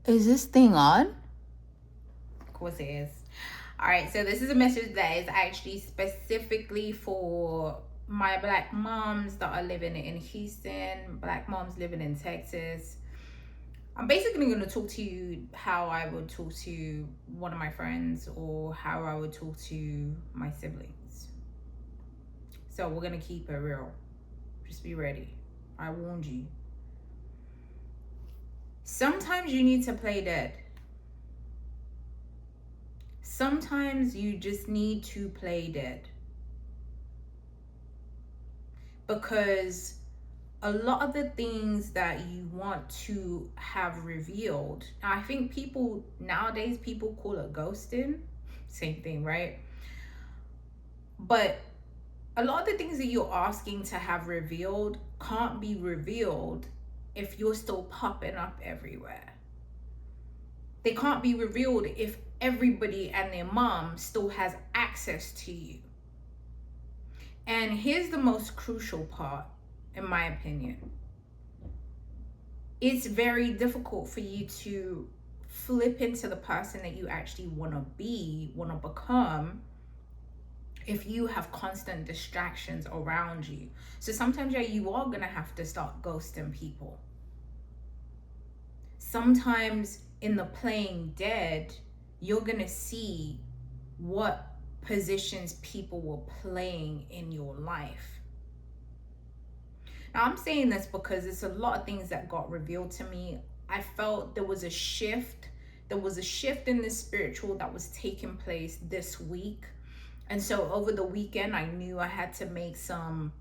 Is this thing on? Of course it is. All right, so this is a message that is actually specifically for my black moms that are living in Houston, black moms living in Texas. I'm basically going to talk to you how I would talk to one of my friends or how I would talk to my siblings. So we're going to keep it real. Just be ready. I warned you. Sometimes you need to play dead. Sometimes you just need to play dead. Because a lot of the things that you want to have revealed, I think people nowadays, people call it ghosting. Same thing, right? But a lot of the things that you're asking to have revealed can't be revealed if you're still popping up everywhere. They can't be revealed if everybody and their mom still has access to you. And here's the most crucial part, in my opinion. It's very difficult for you to flip into the person that you actually want to be, want to become, if you have constant distractions around you. So sometimes, yeah, you are going to have to start ghosting people. Sometimes in the playing dead, you're going to see what positions people were playing in your life. Now, I'm saying this because it's a lot of things that got revealed to me. I felt there was a shift. There was a shift in the spiritual that was taking place this week. And so over the weekend, I knew I had to make some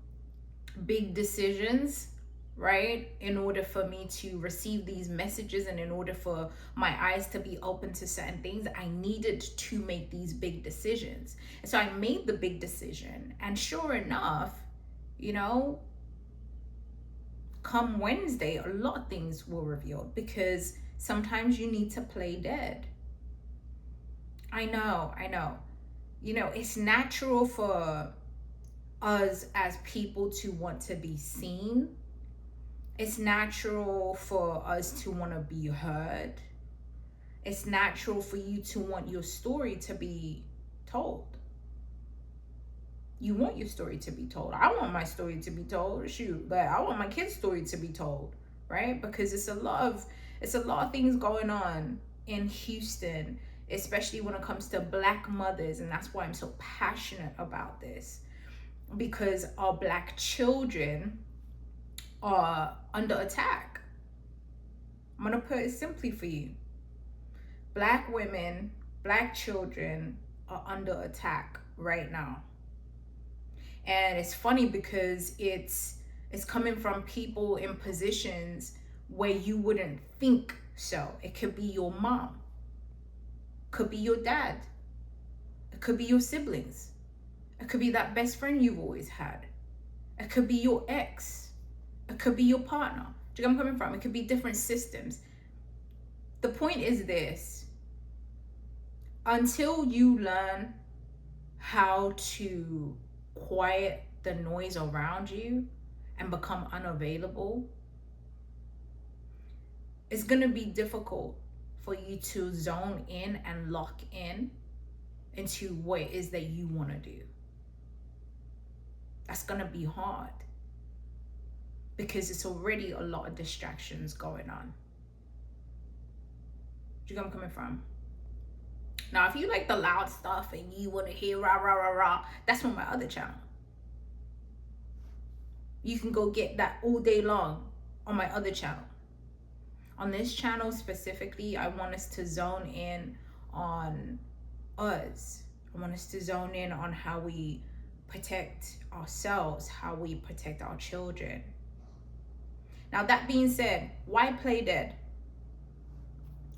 big decisions, right? In order for me to receive these messages and in order for my eyes to be open to certain things, I needed to make these big decisions. And so I made the big decision. And sure enough, you know, come Wednesday, a lot of things were revealed because sometimes you need to play dead. I know. You know, it's natural for us as people to want to be seen. It's natural for us to want to be heard. It's natural for you to want your story to be told. You want your story to be told. I want my story to be told. Shoot, but I want my kid's story to be told, right? Because it's a lot of things going on in Houston, especially when it comes to black mothers, and that's why I'm so passionate about this. Because our black children are under attack. I'm gonna put it simply for you. Black women, black children are under attack right now. And it's funny because it's coming from people in positions where you wouldn't think so. It could be your mom, could be your dad, it could be your siblings, it could be that best friend you've always had, it could be your ex, it could be your partner. Do you know where I'm coming from? It could be different systems. The point is this: until you learn how to quiet the noise around you and become unavailable, it's going to be difficult for you to zone in and lock in into what it is that you want to do. That's going to be hard because it's already a lot of distractions going on. Do you know where I'm coming from? Now, if you like the loud stuff and you want to hear rah, rah, rah, rah, that's on my other channel. You can go get that all day long on my other channel. On this channel specifically, I want us to zone in on us. I want us to zone in on how we protect ourselves, how we protect our children. Now, that being said, why play dead?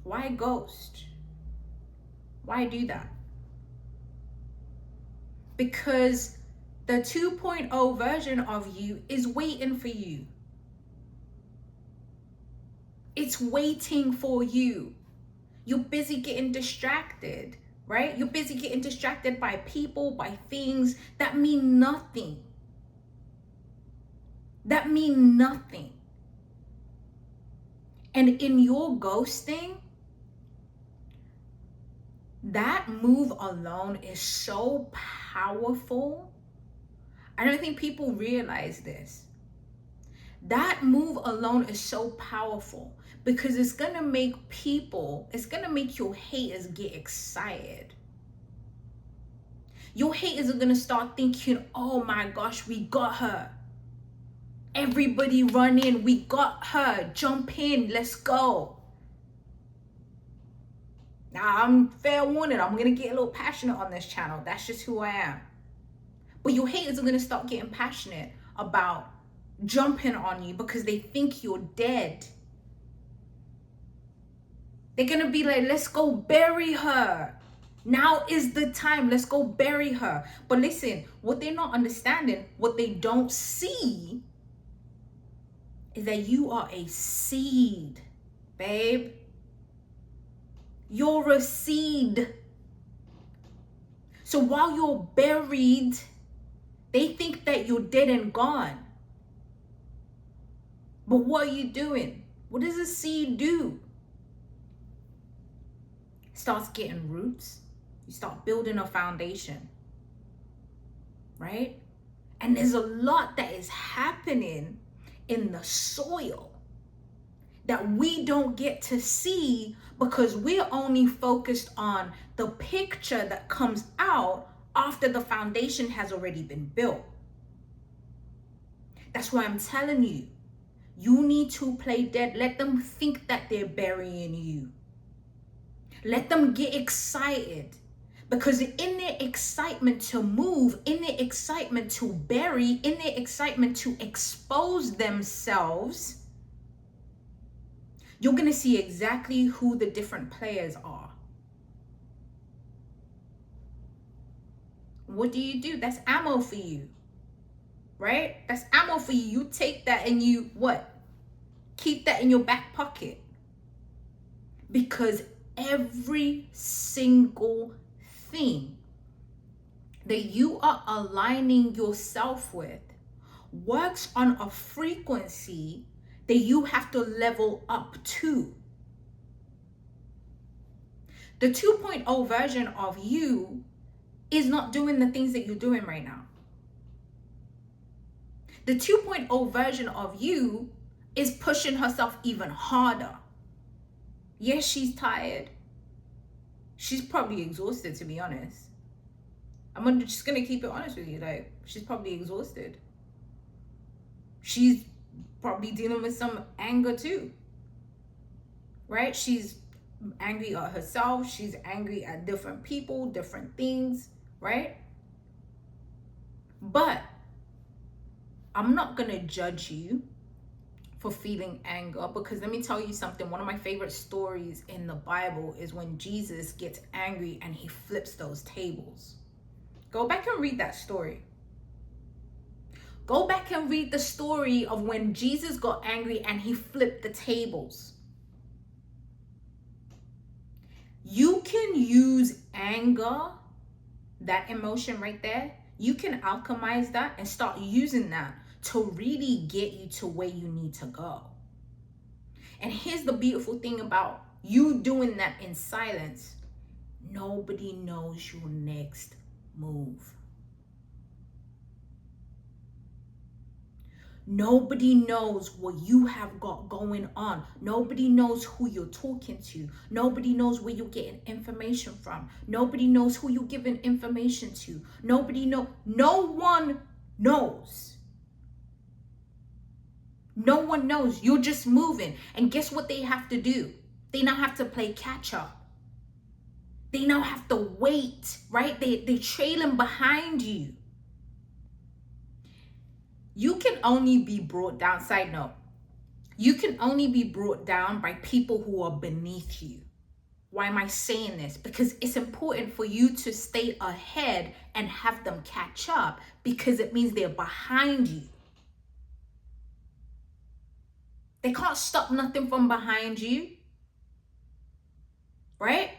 Why ghost? Why do that? Because the 2.0 version of you is waiting for you. It's waiting for you. You're busy getting distracted, right? You're busy getting distracted by people, by things that mean nothing. And in your ghosting, That move alone is so powerful. I don't think people realize this. That move alone is so powerful because it's going to make your haters get excited. Your haters are going to start thinking, oh my gosh, we got her. Everybody run in, we got her. Jump in, let's go. Now, I'm fair warning, I'm going to get a little passionate on this channel. That's just who I am. But your haters are going to start getting passionate about jumping on you because they think you're dead. They're going to be like, let's go bury her. Now is the time. Let's go bury her. But listen, what they're not understanding, what they don't see is that you are a seed, babe. You're a seed. So while you're buried, they think that you're dead and gone. But what are you doing? What does a seed do? It starts getting roots. You start building a foundation, right? And there's a lot that is happening in the soil that we don't get to see because we're only focused on the picture that comes out after the foundation has already been built. That's why I'm telling you, you need to play dead. Let them think that they're burying you. Let them get excited. Because in their excitement to move, in their excitement to bury, in their excitement to expose themselves, you're going to see exactly who the different players are. What do? That's ammo for you, right? That's ammo for you. You take that and you, what? Keep that in your back pocket. Because every single thing that you are aligning yourself with works on a frequency that you have to level up to. The 2.0 version of you is not doing the things that you're doing right now. The 2.0 version of you is pushing herself even harder. Yes, she's tired. She's probably exhausted, to be honest. I'm just gonna keep it honest with you. Like, she's probably exhausted. She's probably dealing with some anger too, right? She's angry at herself. She's angry at different people, different things, right? But I'm not gonna judge you for feeling anger, because let me tell you something. One of my favorite stories in the Bible is when Jesus gets angry and he flips those tables. Go back and read that story. Go back and read the story of when Jesus got angry and he flipped the tables. You can use anger, that emotion right there, you can alchemize that and start using that to really get you to where you need to go. And here's the beautiful thing about you doing that in silence. Nobody knows your next move. Nobody knows what you have got going on. Nobody knows who you're talking to. Nobody knows where you're getting information from. Nobody knows who you're giving information to. No one knows. No one knows. You're just moving. And guess what they have to do? They now have to play catch up. They now have to wait, right? They're trailing behind you. You can only be brought down. Side note, you can only be brought down by people who are beneath you. Why am I saying this? Because it's important for you to stay ahead and have them catch up, because it means they're behind you. They can't stop nothing from behind you, right?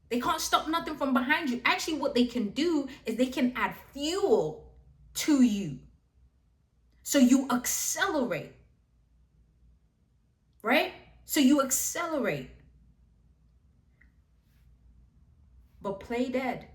They can't stop nothing from behind you. Actually, what they can do is they can add fuel to you. So you accelerate, right? So you accelerate. but play dead.